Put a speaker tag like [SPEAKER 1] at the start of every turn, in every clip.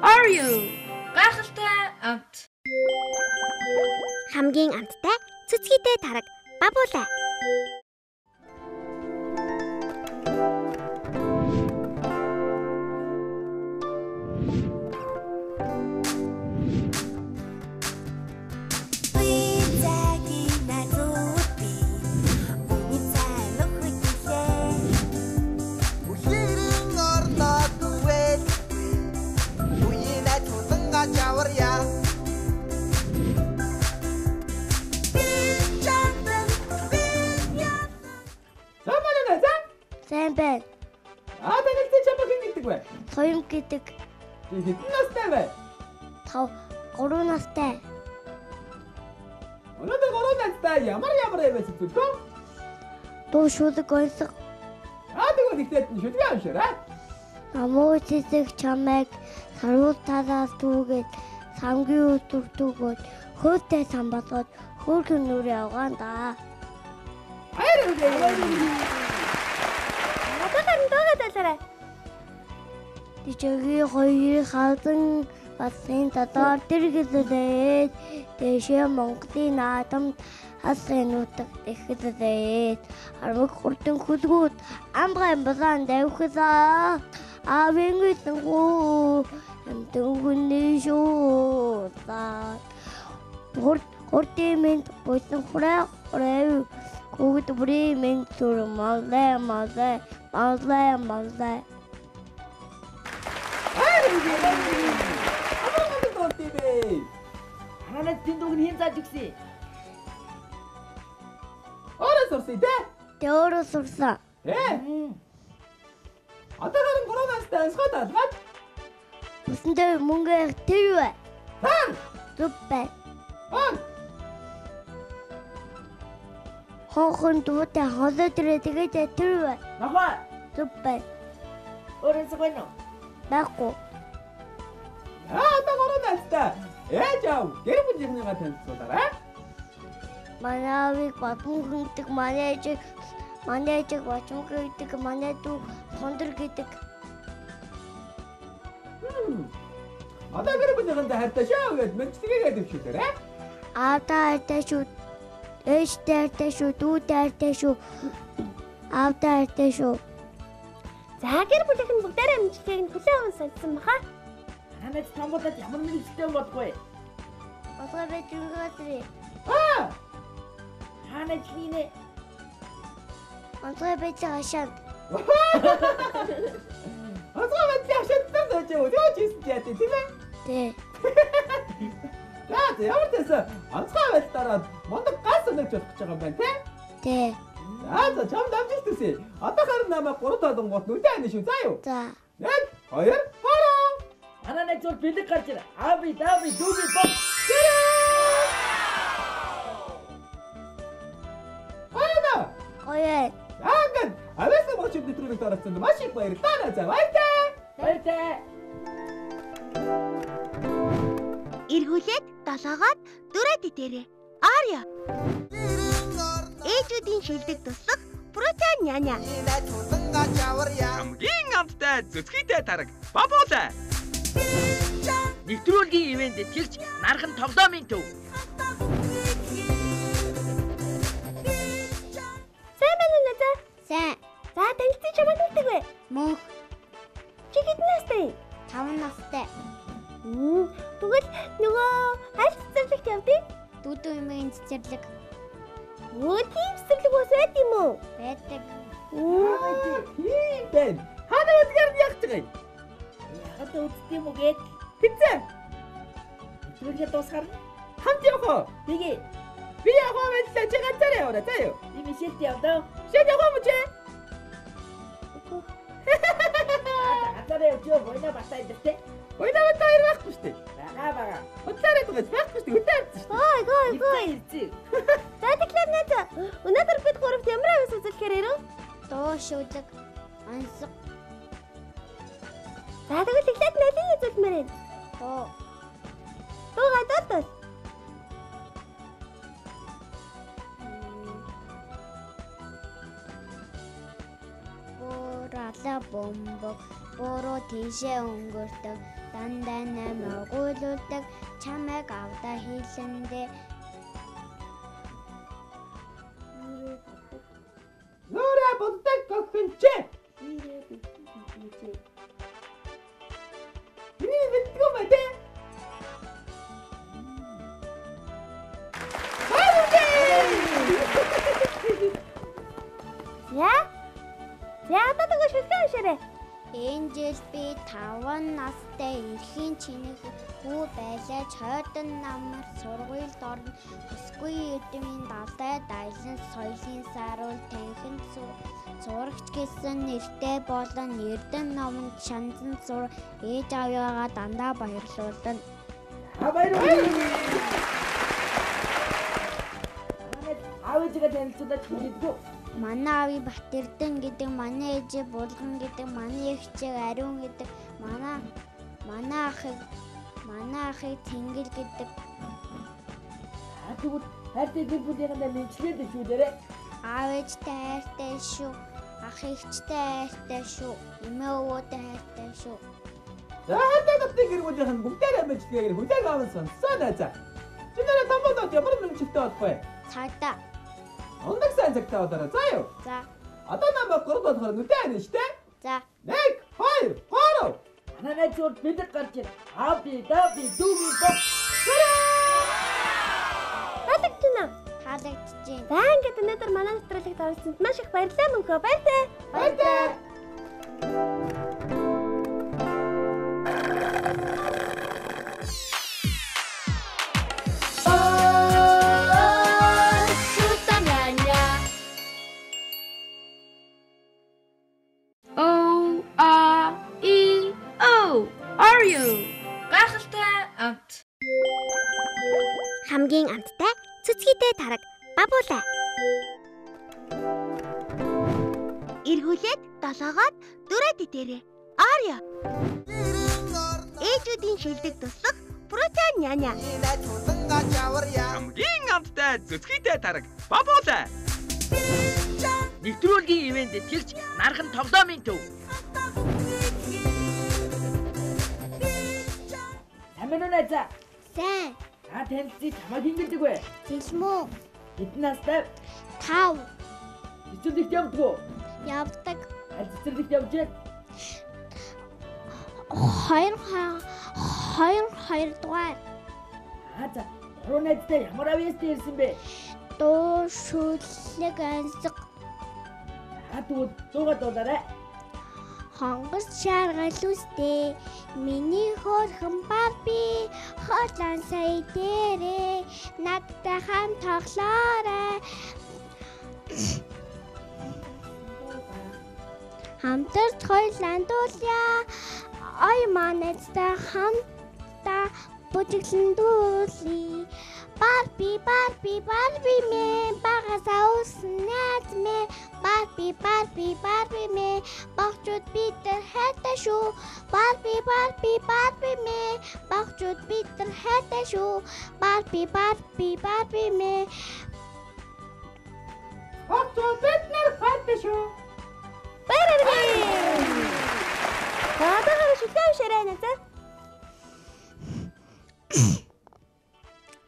[SPEAKER 1] Are you? Гайхалтай амт.
[SPEAKER 2] Хамгийн амттай цэцгийтэй тараг бабуулаа. Сайн байна.
[SPEAKER 3] Танилцсан чамаа хэн гэдэг вэ?
[SPEAKER 2] Соём гэдэг.
[SPEAKER 3] Хэдэн настай вэ?
[SPEAKER 2] 3 настай.
[SPEAKER 3] Өнөөдөр 3 настай ямар яваа зүйлөө?
[SPEAKER 2] Дуу шүлэг онцог.
[SPEAKER 3] Тэгвэл ихтэй шүлгээ амшаарай.
[SPEAKER 2] Намуу цэцэг чамайг саруул талаас түүгээд самгийн өдөр түүгээд хөөтэй сан болгоод хөөрхөн нүрээ авгаан да. Дижигийн хоёр халзан басын дотор дэргэлээд дэшээ Монголын наадамд хасын нутаг дэхлээд арваг хурдан хөлгүүд амгай балан давхлаа авин үсэн хөө амтэн хүний шуудаа хурдын мэд бойсон хураа Хүүхэд бүрийн минь зүр малай.
[SPEAKER 4] Ханаа тэндүүг нь хэн зааж өгсөн?
[SPEAKER 3] Өөрөө сурсан тий?
[SPEAKER 2] Өөрөө сурсан.
[SPEAKER 3] Одоо харин 3 настай ансгаад алгаад.
[SPEAKER 2] Бүсэндээ мөнгө тэр вэ? Зүг бай. Хохон дуутай холоо дээрээ тэгээд тэр вэ?
[SPEAKER 4] Нахаа.
[SPEAKER 2] Зүг бай.
[SPEAKER 4] Өөрөөсөө гэнэ.
[SPEAKER 2] Баггүй.
[SPEAKER 3] Одоо 3 настай. Яав, гэр бүлийнхнийгаа танилцуулаарай.
[SPEAKER 2] Манайг батмун гэдэг манай ээж бачмаг гэдэг манай дүү хондор гэдэг.
[SPEAKER 3] Одоо гэр бүлийнхэнтэй хайртай шүү гэж мэдчилгээгээд өвчүүлээрэй.
[SPEAKER 2] Аавтай хайртай шүү. Ээжтэй хайртай шүү. Дүүтэй хайртай шүү. Аавтай хайртай шүү.
[SPEAKER 5] За гэр бүлийнхэн бүгдээрээ мэдчилгээг нь хүлээн авсан баха.
[SPEAKER 4] Ханаа тамбуудад ямар нэг систем бодгүй.
[SPEAKER 2] Осгой байж өгөөсрий.
[SPEAKER 4] Ханаа чиний
[SPEAKER 2] Осгой байж хашаад.
[SPEAKER 3] Осгой байж хашаад гэж юу хийсэн яа тийм ээ?
[SPEAKER 2] Тий.
[SPEAKER 3] Ямар тэсэ онцгой байдлаараа мондог газ өнөж болох гэж байгаа юм байна тий?
[SPEAKER 2] Тий.
[SPEAKER 3] За чам дамжиж төсөө. Одоо харин намайг 3 талан гот нүдэн анаа шүү. За юу?
[SPEAKER 2] За.
[SPEAKER 3] 1 2 3.
[SPEAKER 4] Ханаа зөв бэлэг гарч ир. Аби дүүби бом.
[SPEAKER 2] Ой.
[SPEAKER 3] Агад аваасаа моч нэтрүүг дараацсан маш их баярлалаа. За баяртай.
[SPEAKER 6] Эргүүлээд 7-оод 4 дээрээ. Аря. Ээжүүдийн шилдэг туслах протеин няня.
[SPEAKER 7] Хамгийн амттай зүцгийтэй тараг бабуулаа.
[SPEAKER 4] Нэвтрүүлгийн ивэнтэд тэгж нархан тоглоомын төв.
[SPEAKER 5] Сайн байна уу нэ?
[SPEAKER 2] Сайн.
[SPEAKER 5] За танилцсан чамд үлдэг вэ?
[SPEAKER 2] Мөнх
[SPEAKER 5] Чи хэдэн настай?
[SPEAKER 2] 5 настай.
[SPEAKER 5] Тэгвэл нөгөө аль цэцэрлэгт явдیں۔
[SPEAKER 2] Дүүдүү юмгийн цэцэрлэг
[SPEAKER 5] Тийм цэцэрлэг бас байд юм уу?
[SPEAKER 2] байдаг.
[SPEAKER 3] Тийм байна. Ханаа үзгээр нь яг чиг.
[SPEAKER 4] Ягаад үзтээ юм уу гээд
[SPEAKER 3] Хинцээ.
[SPEAKER 4] нэвтрүүлгээ дуусгар.
[SPEAKER 3] Хамт явах.
[SPEAKER 4] Тэгээ.
[SPEAKER 3] Би явах байлаа. Чи ганцаараа яваарай. За юу?
[SPEAKER 4] Би мишэлт явдаа.
[SPEAKER 3] Шид явах юм чи?
[SPEAKER 4] Атараа явж бойна батай дэвтэ.
[SPEAKER 3] Ойна батаа хоёр байхгүй шүү дээ.
[SPEAKER 4] Бага.
[SPEAKER 3] Уцаараа дугаж байхгүй шүү дээ. Үдээвч шүү дээ.
[SPEAKER 5] Гой.
[SPEAKER 4] Ирцээ.
[SPEAKER 5] За тэгэхээр нэ. Өнөөдөр бид гуравт ямар авис үзүүлэхээр ирв?
[SPEAKER 2] Дуу шүлэг ансаг.
[SPEAKER 5] За тэгвэл эхлээд нэлийн үзүүлмээр байна. Дуу гадаад.
[SPEAKER 2] Бороо бомбог бороо тийшээ өнгөрдөг дандаа намайг гуйлуулдаг чамайг авда хийлэндээ
[SPEAKER 3] Нүрээ боддог гохинчээ. Миний мэддэг юм бэ?
[SPEAKER 5] За одоо тэгвэл шүлгээ уншаарай.
[SPEAKER 2] энэ жил би 5 настай эрхийн чиний хүү байлаа чойдон намар сургуульд орно төсгүй эдмийн далай дайлан соёлын саруул танхимд зурагч гэсэн нэртэй болон эрдэн номонд шанзан зур ээж аваагаа дандаа баярлуулна.
[SPEAKER 4] Аавыжгаа танилцуулаад хэлээдгүй.
[SPEAKER 2] Манай ави Батэрдэн гэдэг, манай ээжээ Булган гэдэг, манай эгчээ Ариун гэдэг, манай ахыг Тэнгэр гэдэг.
[SPEAKER 4] Тэгвэл хайртай гэр бүлийнхээ мэдлэгэд шүү дээрээ.
[SPEAKER 2] Аав ээжтэй хайртай шүү. Ах эгчтэй хайртай шүү. Эмээ өвөөтэй хайртай шүү.
[SPEAKER 3] За хайртай нутгийн гэр бүлийнхэн бүгдээрээ мэдлэгээр хүлээг аван сонсоо найзаа. Чи нараа томоодод ямар мөнгөтэй болох вэ?
[SPEAKER 2] Цагдаа.
[SPEAKER 3] Ундаг сайн цагтаа болоорой. За юу?
[SPEAKER 2] За.
[SPEAKER 3] Одоо намайг 3 бодохоор нүдэн байна шүү дээ.
[SPEAKER 2] За.
[SPEAKER 3] 1 2 3.
[SPEAKER 4] Манай зур бэлэг гарч ир. Аби даби дуби бок.
[SPEAKER 5] Таалагдчихна.
[SPEAKER 2] Таалагдчихээн.
[SPEAKER 5] За ингээд өнөөдөр манай нэвтрүүлэгт оролцсонд маш их баярлалаа мөнхөө. Баяртай.
[SPEAKER 3] Баяртай.
[SPEAKER 1] Гайхалтай амт.
[SPEAKER 6] Хамгийн амттай цэцгийтэй тараг бабуулаа. Эргүүлээд долоогоод дөрөв дээрээ. Арио. Ээжүүдийн шилдэг туслах Протеан няня.
[SPEAKER 7] Хамгийн амттай зүцгийтэй тараг бабуулаа.
[SPEAKER 4] Нэвтрүүлгийн ивэнтэд хэлж нархан тоглоомын төв. Амин найзаа.
[SPEAKER 2] Сайн.
[SPEAKER 4] Танилцыг хамаг ингэдэг вэ?
[SPEAKER 2] Зэлмүү.
[SPEAKER 4] Хэдэн настай?
[SPEAKER 2] 5.
[SPEAKER 4] Цэцэрлэгт явдгуу.
[SPEAKER 2] Явдаг.
[SPEAKER 4] Цэцэрлэгт явж яг
[SPEAKER 2] 2 дугаар.
[SPEAKER 4] за. Гурван найзтай ямар авьяастай ирсэн бэ?
[SPEAKER 2] Дуу шүлэг ансаг.
[SPEAKER 4] Тэгвэл дуугаа дуулаарай.
[SPEAKER 2] Хонгос шаргал үстэй миний хөөрхөн Барби хоолон сая дээрээ надтай хамт тоглоорой хамтарч хоёулаа дуулъя ой манайтай хамтдаа бүжиглэн дуулъя Барби мэн багасаа uuсан найз мэн Барби мэн багчууд бидэр хайртай шүү Барби мэн багчууд бидэр хайртай шүү Барби мэн багчууд бидэр хайртай шүү
[SPEAKER 5] Баярлалаа. Одоо шүлгээ уншаарай найзаа.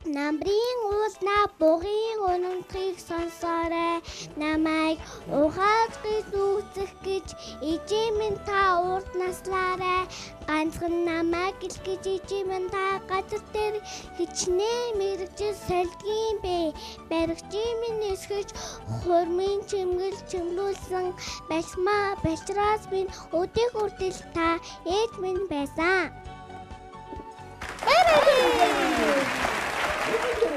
[SPEAKER 2] Намрын уулна бугийн өнөмтрийг сонсоорой намайг ухаж гисүүцэх гэж ижимэн та урд наслаарай ганцхан намайг гэлгэж ижимэн та газар дээр хичнээн мэрэгжил сольдгийн бэ баригчимэн эсгэж хурмын чимгэл чимлүүлсэн бэлчраас минь өдийг үрдэл та ээж минь байсан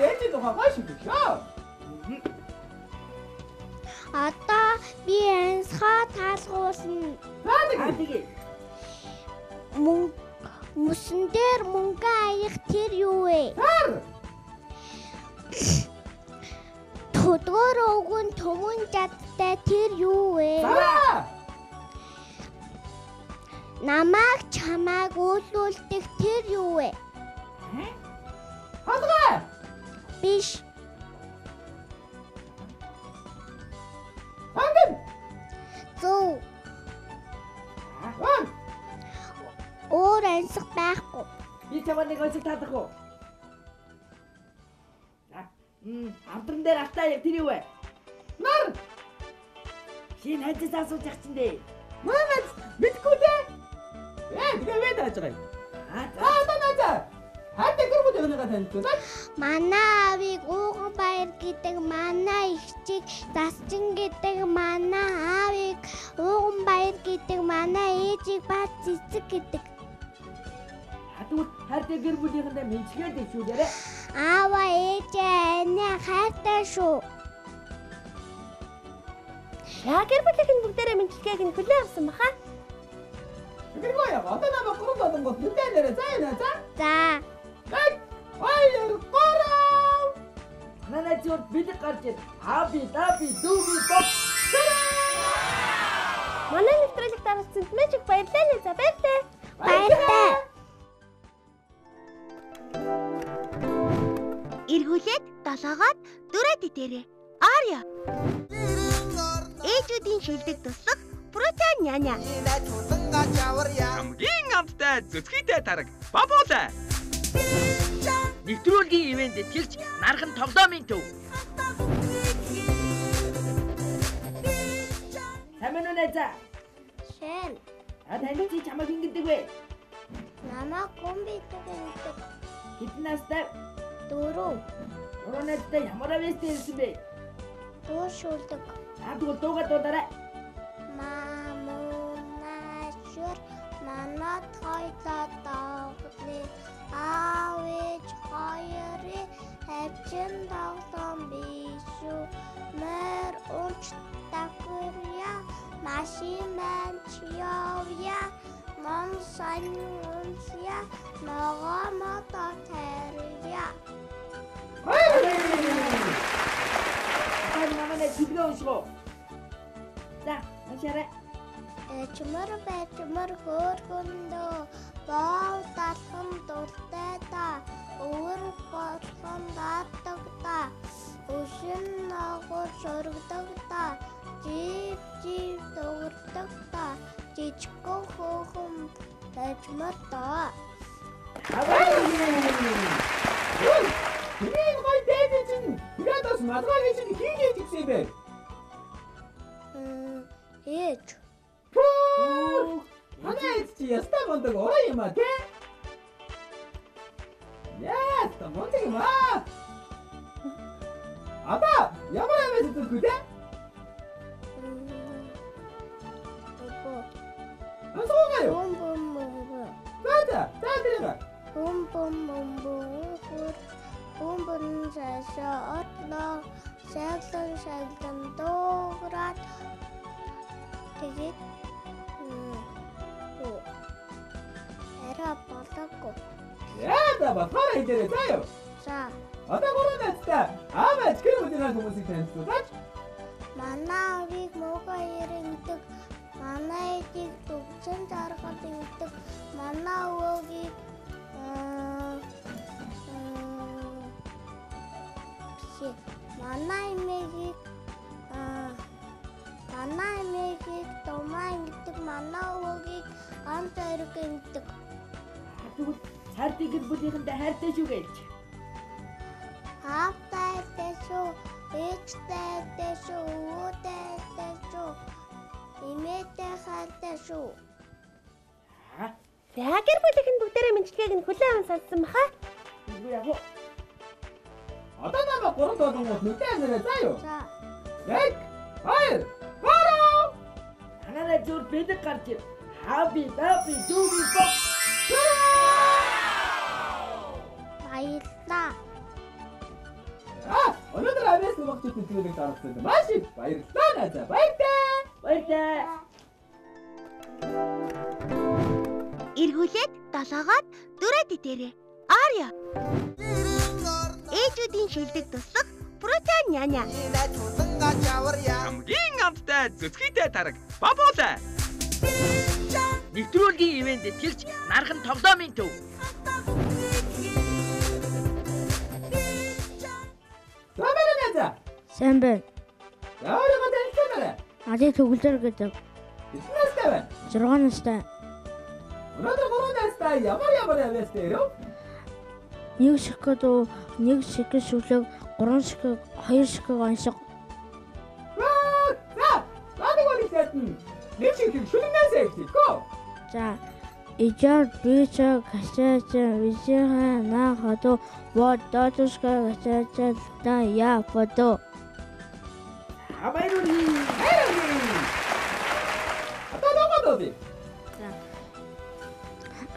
[SPEAKER 3] ээжид ухаагаа шүлгөө.
[SPEAKER 2] Одоо би ансгаа таалгуулна.
[SPEAKER 3] Тэгээ.
[SPEAKER 2] Мөсөн дээр мөнгө аях тэр юу вэ? Төдгөр өгөн төмөн жадтай тэр юу вэ? Намайг чамайг үүлүүлдэг тэр юу вэ?
[SPEAKER 3] Хадгаа.
[SPEAKER 2] Биш.
[SPEAKER 3] Ханган.
[SPEAKER 2] Зөв. Өөр ансах байхгүй.
[SPEAKER 4] Би чамд нэг онцлог таадах уу? Амтран дээр алтаа яг тэр юу вэ?
[SPEAKER 3] Нар!
[SPEAKER 4] Шинэ хайцаас асууж ах чинь дээ.
[SPEAKER 3] Мамад мэдгүй дээ. Тэгээ вэ тааж байгаа юм. Танаа. Хаатай гэр бүл өнөөгөө танилцуулаа.
[SPEAKER 2] Манай аавыг Ууган баяр гэдэг, манай эгчийг Засчин гэдэг, манай аавыг Ууган баяр гэдэг, манай ээжийг Бат Цэцэг гэдэг.
[SPEAKER 4] Тэгвэл хайртай гэр бүлийнхэндээ мэдчихэд шүү дээ.
[SPEAKER 2] Аава ээжээ анаа хайртай шүү.
[SPEAKER 5] Яа гэр бүлийнхэн бүгдээрээ мэдлэгийг нь хүлээн авсан баха.
[SPEAKER 3] Гэргөө яа. Одоо намайг гурван болон гол нүдэнээрээ заа.
[SPEAKER 2] За.
[SPEAKER 3] Хоёр гурав.
[SPEAKER 4] Манай зөв бид гарч ир. Аби даби дүүби бок.
[SPEAKER 5] Манай нэвтрүүлэг дараалсанд мэжиг баярлалаа нэ. За баярлалаа.
[SPEAKER 2] Баяртай.
[SPEAKER 6] Эргүүлээд долоогоод дөрөд идээрэй. Арья. Ээжүүдийн шилдэг туслах Прута няня.
[SPEAKER 7] Хамгийн амттай зүцгийтэй тараг Бабуулаа.
[SPEAKER 4] Нэвтрүүлгийн ивэнтэд тэрч нархан тоглоомын төв. Хамаа нэза.
[SPEAKER 2] Шэн.
[SPEAKER 4] Таны чи чамайг ингэдэг вэ?
[SPEAKER 2] Намаа комбитэг гэдэг.
[SPEAKER 4] Хэдэн настай?
[SPEAKER 2] 4.
[SPEAKER 4] Оронэдтэй ямар авэстэй ирсэн бэ?
[SPEAKER 2] Дуушуулдаг.
[SPEAKER 4] Тэгвэл дуугаа дуудаарай.
[SPEAKER 2] Мамунашур манад хоёлоо тоглоё. Аав ээж хоёрын хавчин тоглоом биш үү? Мэр унч такурья машин манчиовья мон санунсья ногоо мотор тэрья.
[SPEAKER 4] Намайг хэлгээ уншгаа. За, уншаарай.
[SPEAKER 2] Чимэр хөөргөндөө боо талхан дуртай та өвөр болсон даатдаг та өшин ногоор шөргөдөг та жив дуурдаг та жижигхэн хөөхөн тажмар та.
[SPEAKER 3] Миний гой дээд чинь ядас мадгагийн чинь хийгээд ирсэн бэ?
[SPEAKER 2] Ээж.
[SPEAKER 3] Манай ээж чи ястаа мондог ороо юм аа тий? Ястаа мондог юм аа. Ада ямар амжилт өгөх үү? Асуугаа. За тэрэг. Бум
[SPEAKER 2] шашаа отлоо шаглан дуугараад тэгээд эра болоогүй.
[SPEAKER 3] Яада бахара идэрээ заяа.
[SPEAKER 2] За.
[SPEAKER 3] Одоо гурван найзтай аавч гэр бүлийн хүмүүсийг танилцуулаач.
[SPEAKER 2] Манай аавыг муугаа ирэндэг, манай ээжийг дүгцэн заргал ингэдэг, манай өвөөгийг манай эмээгийг думаа ингэдэг, манай өвөөгийг амт хэрэг ингэдэг.
[SPEAKER 4] Тэгвэл хайртай гэр бүлийнхэндээ хайртай шүү гэж.
[SPEAKER 2] Аавтай шүү, ээжтэй шүү, өвөөтэй шүү, эмээтэй хайртай шүү.
[SPEAKER 5] За гэр бүлийнхэн бүгдээрээ мэдлэгийг нь хүлээн аван сонссон баха.
[SPEAKER 4] Үгүй яг уу.
[SPEAKER 3] Одоо намайг гурван болгонгууд нүдэнээрээ заяа.
[SPEAKER 2] За.
[SPEAKER 3] 1 2 3.
[SPEAKER 4] Манай зөв бид гарч ир. Хаби даби дүүби бок.
[SPEAKER 2] Баярлалаа.
[SPEAKER 3] Өнөөдөр авьяас нөхцөл төлөвлөлийг дарагдсан. Маш их баярлалаа найзаа. Баяртай.
[SPEAKER 4] Баяртай.
[SPEAKER 6] Эргүүлээд долоогоод дөрөд идээрэй. Арья. Ээжүүдийн шилдэг туслах Прута няня.
[SPEAKER 7] Хамгийн амттай зүцгийтэй тараг Бабуулаа.
[SPEAKER 4] Нэвтрүүлгийн ивэнтэд тэрч нархан тоглоомын төв.
[SPEAKER 3] Замаа найзаа.
[SPEAKER 1] Сайн байна.
[SPEAKER 3] Яаваа танилцуулаарай.
[SPEAKER 1] Ажил төгөлдөр гэдэг.
[SPEAKER 3] Хэдэн настай байна?
[SPEAKER 1] 6 настай.
[SPEAKER 3] Өнөөдөр гурван найзтай та ямар авьяас дээр?
[SPEAKER 8] Нэг шигхэд нэг шигэн шүлэг, 3 шигэг, 2 шигэг оншиг.
[SPEAKER 3] Нэг хэлсэн. Нэг шигэг шүлэгнээс эхлэхгүй.
[SPEAKER 8] За. Ижар бича кашача вижиха на хадо вот датушка кашача та я фото.
[SPEAKER 4] Абайруни.
[SPEAKER 3] Одоо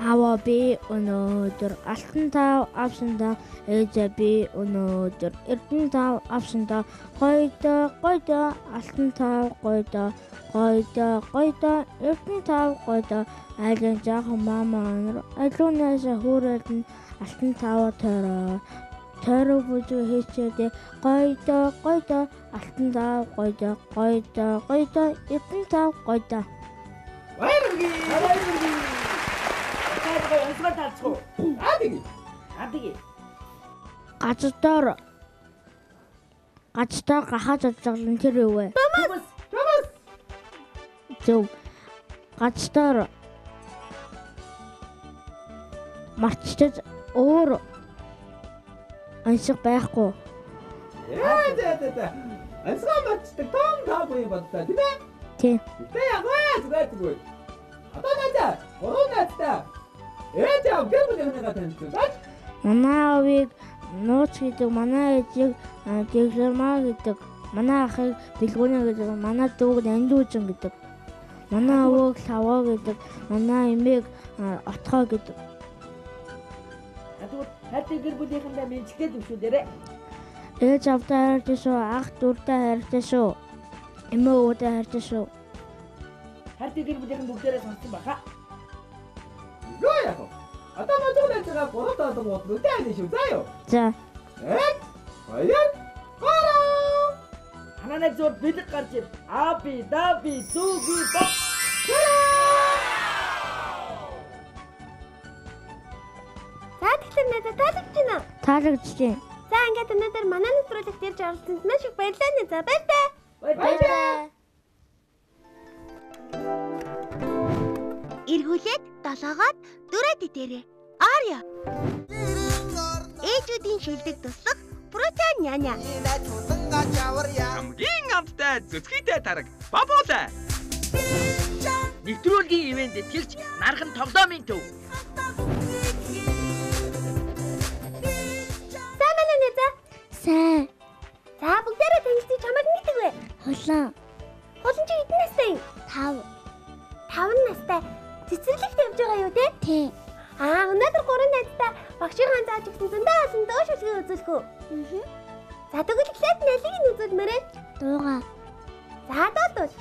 [SPEAKER 8] Ава би өнөөдөр алтан тав авсандаа ээж би өнөөдөр эрдэнэ тав авсандаа гойдо алтан тав гойдо эрдэнэ тав гойдо айлын жаахан мама алуунаас хүрээд алтан тав тойроо бүжиг хийчээд гойдо алтан тав гойдо эрдэнэ тав гойдо.
[SPEAKER 3] Баярлалаа.
[SPEAKER 4] 연습을 다치고
[SPEAKER 3] 아디기.
[SPEAKER 8] Гацтаар гахаж ажилласан тэр юу вэ?
[SPEAKER 3] Томас.
[SPEAKER 8] Зөв. Гацтаар марчтаж өөр ансиг байхгүй.
[SPEAKER 3] Яа. Ансгаа марчдаг том таагүй болтой тийм ээ?
[SPEAKER 8] Тийм.
[SPEAKER 3] Тэ ягаа. Одоо надаа. Ороонаастай. Ээж гэр бүлийн танилцуулж.
[SPEAKER 8] Манай авийг нууц гэдэг, манай ээжийг дэглэрмаа гэдэг, манай ахыг бэлгүүнэ гэдэг, манай дүүг андуужин гэдэг, манай өвөг лаваа гэдэг, манай эмээг отгоо гэдэг.
[SPEAKER 4] Хатаа гэр бүлийнхэндээ мэдчилээд өгшүү дээрээ.
[SPEAKER 8] Ээж авдаа хайртай шүү, ах дүүртэй хайртай шүү, эмээ өвөдөө хайртай шүү.
[SPEAKER 4] Хатаа гэр бүлийнхэн бүгдээрээ сонссон баха.
[SPEAKER 3] Юу яах вэ? Одоо модулээсээ гурав дахь бодлоо тань шүү заяа.
[SPEAKER 8] За.
[SPEAKER 3] Баяр.
[SPEAKER 4] Хананаа зур бэлэг гарч ир. Аби, даби, зүги, бат.
[SPEAKER 5] За тэгэхээр надад таалагдж байна.
[SPEAKER 8] Таалагдж байна.
[SPEAKER 5] За ингээд өнөөдөр манай нэвтрүүлэгт ирж оролцсонд маш их баярлалаа нэ. За баярлалаа.
[SPEAKER 3] Баярлалаа.
[SPEAKER 6] Эргүүлээд долоогоод дөрөд идээрэй. Аря. Ээжүүдийн шилдэг туслах Прута няня.
[SPEAKER 7] Хамгийн амттай зүцгийтэй тараг Бабула.
[SPEAKER 4] Нэвтрүүлгийн ивэнтэд тэгж нархан тоглоомын төв.
[SPEAKER 5] За манай нэ за.
[SPEAKER 8] Сайн.
[SPEAKER 5] За бүгдээрээ танилцуулж чамайг мэддэг вэ?
[SPEAKER 8] Хулан.
[SPEAKER 5] Хулан чи хэдэн настай юм? 5 настай. Цэцэрлэгт явж байгаа юу те?
[SPEAKER 8] Тийм.
[SPEAKER 5] Өнөөдөр 3 найзтай багшийн зааж өгсөн зөндөө олон дөө шүлгийг үзүүлэх үү? За тэгвэл эхлээд нэлийг нь үзүүлмээрээ.
[SPEAKER 8] Дуугаа.
[SPEAKER 5] За дуудвал.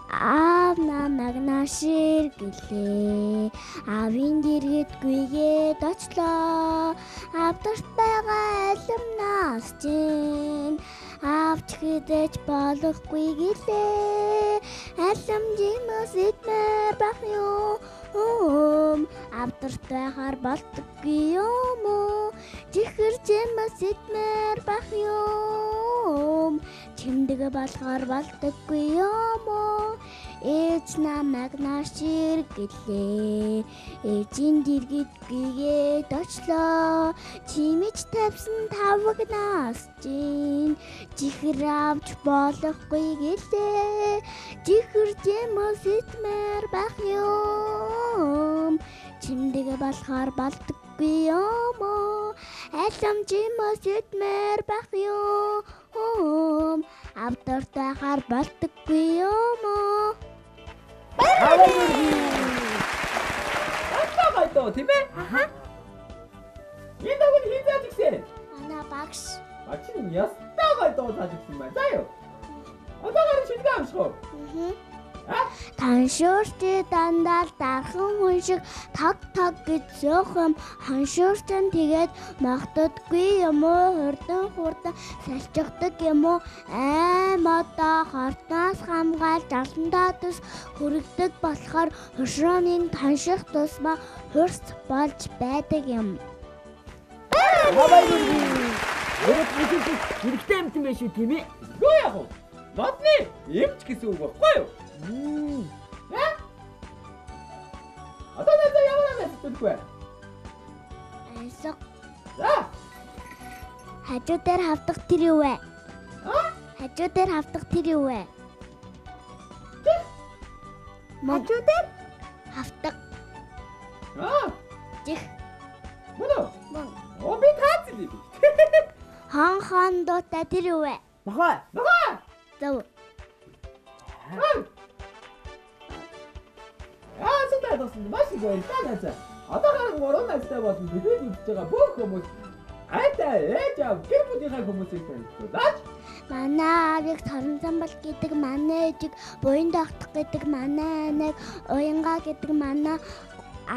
[SPEAKER 8] Аав намайг наашир гэлээ. Аавын дэргэд гүйгээд очлоо. Авдарт байгаа алим наасчин. Аавч хэдэж болохгүй гэлээ. Алим жимс идмээр бах юу. Авдарт байхаар болдоггүй юм уу? Чихэр жимс идмээр бах юу. Чимдэг болохоор болдоггүй юм уу? Ээж намайг наашир гэлээ. Ээжийн дэргэд гүйгээд очлоо. Чимэж тавьсан тавг наасчин. Чихэр авч болохгүй гэлээ. Чихэр жимс идмээр бах юм. Чимдэг болохоор болдоггүй юм уу? Алим жимс идмээр бах юм. Авдарт байхаар болдоггүй юм уу?
[SPEAKER 3] Антагайдоо тийм ээ? Энэ нэг хин зааж гисэн.
[SPEAKER 8] Манай багш.
[SPEAKER 3] Багш нь ястагайдоо зааж гисэн байна. Заяа. Одоо гарч шилгээ амсах.
[SPEAKER 8] Таншуурчи дандаа дархан хүн шиг таг гэж зөөхөм ханшуурчан тэгээд магтдаггүй юм уу хурдан салчигдаг юм уу одоо хортоос хамгаалж аландаа тус хүрэгдэг болохоор хошрооны танших тусмаа хурц болж байдаг юм.
[SPEAKER 4] Хэрэгтэй юм тийм шүү тийм ээ.
[SPEAKER 3] Юу яах вэ? Модны эмч гэсэн үг баггүй юу? Одоо надад ямар хэлэхгүй.
[SPEAKER 8] Ансаг.
[SPEAKER 3] За.
[SPEAKER 8] Хажуу дээр хавдах тэр юу вэ?
[SPEAKER 3] Аа?
[SPEAKER 8] Хажуу дээр хавдах тэр юу вэ?
[SPEAKER 5] Хажуу дээр
[SPEAKER 8] Хавдаг.
[SPEAKER 3] Аа.
[SPEAKER 8] Чих.
[SPEAKER 3] Мөн.
[SPEAKER 8] Мөн.
[SPEAKER 3] Оо би таацлаа.
[SPEAKER 8] Хон дуутай тэр юу вэ?
[SPEAKER 4] Нохой.
[SPEAKER 8] Зөв.
[SPEAKER 3] Судаа досон маш их баярлалаа. Одоо гарах 3 настай болсон бидний үзэж байгаа бүх хүмүүс айтай ээж аав гэр бүлийнхээ хүмүүсийг танилцуулаач.
[SPEAKER 8] Манай аавыг Соронзамбал гэдэг манай ээжийг буян доогдох гэдэг манай аныг Уянгаа гэдэг манай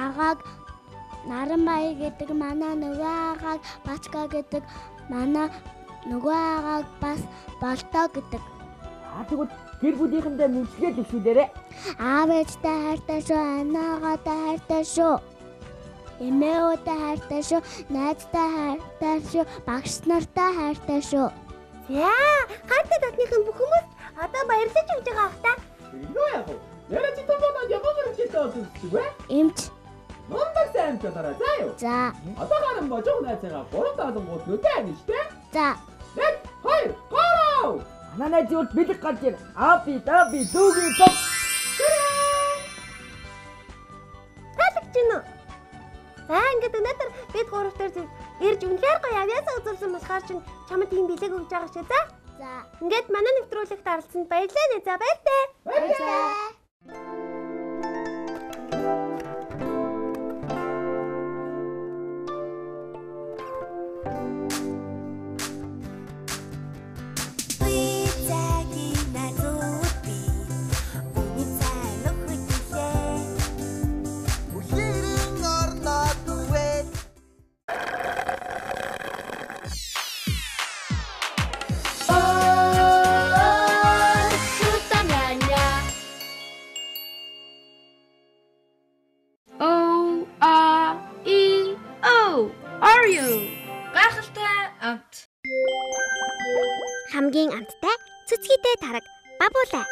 [SPEAKER 8] агааг Наранбай гэдэг манай нөгөө агааг Бачка гэдэг манай нөгөө агааг бас Болтоо гэдэг.
[SPEAKER 4] Тэгвэл гэр бүлийнхэндээ мэмчгээд өгшүүлээрэ.
[SPEAKER 8] Аав ээжтэй хайртай шүү, анаагатай хайртай шүү. Эмээтэй хайртай шүү, найзтай хайртай шүү, багш нартай хайртай шүү.
[SPEAKER 5] За, гайтай дотныхын бүх хүмүүс одоо баярлаж өгч байгаа бах та.
[SPEAKER 3] Юу яах вэ? Нэрээ чи томоодод ямар хэрэгцээтэй болсон бэ?
[SPEAKER 8] Эмч.
[SPEAKER 3] Мундаг сайн чадаараа заа юу?
[SPEAKER 8] За.
[SPEAKER 3] Одоо гарan божоо найзаагаа 3 таалангууд нүдэ байна шүү дээ.
[SPEAKER 8] За.
[SPEAKER 3] 1 2 3.
[SPEAKER 4] Манай зөв бэлэг гарч ир. Аби даби дүүгийн топ.
[SPEAKER 5] Таалагдж байна уу? За, ингээд өнөөдөр бид гурав дээр ирж үнэхээр гоё авьяасаа үзүүлсэн болохоор чинь чамд тийм бэлэг өгж байгаа шүү. За.
[SPEAKER 8] За.
[SPEAKER 5] Ингээд манай нэвтрүүлэгт оролцсонд баярлалаа нэ. За, баяртай.
[SPEAKER 8] Баярлалаа.
[SPEAKER 1] Гайхалтай амт.
[SPEAKER 5] Хамгийн амттай цэцгийтэй тараг бабуулаа.